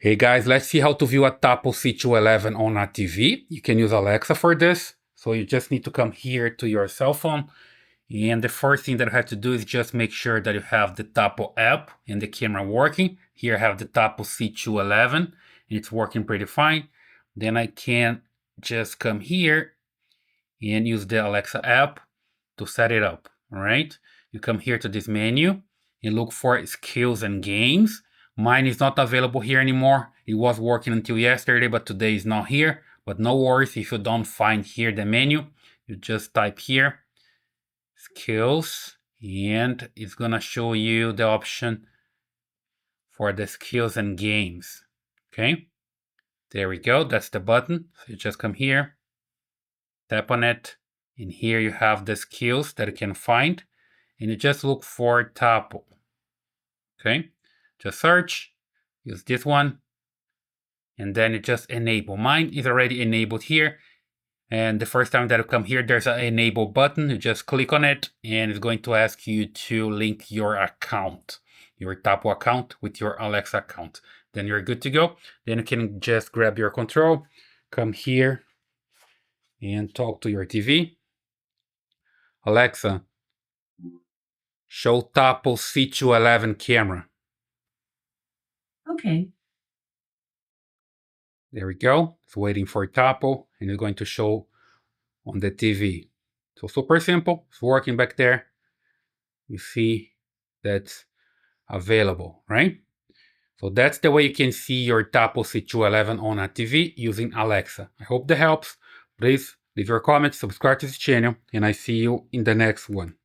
Hey guys, let's see how to view a Tapo C211 on a TV. You can use Alexa for this. So you just need to come here to your cell phone. And the first thing that I have to do is just make sure that you have the Tapo app and the camera working. Here I have the Tapo C211 and it's working pretty fine. Then I can just come here and use the Alexa app to set it up, all right? You come here to this menu and look for skills and games. Mine is not available here anymore. It was working until yesterday, but today is not here. But no worries if you don't find here the menu. You just type here, skills, and it's gonna show you the option for the skills and games, okay? There we go, that's the button. So you just come here, tap on it, and here you have the skills that you can find, and you just look for Tapo, okay? Just search, use this one, and then you just enable. Mine is already enabled here, and the first time that you come here, there's an enable button. You just click on it, and it's going to ask you to link your account, your Tapo account with your Alexa account. Then you're good to go. Then you can just grab your control, come here, and talk to your TV. Alexa, show Tapo C211 camera. Okay. There we go. It's waiting for Tapo, and it's going to show on the TV. So super simple. It's working back there. You see that's available, right? So that's the way you can see your Tapo C211 on a TV using Alexa. I hope that helps. Please leave your comments, subscribe to this channel, and I see you in the next one.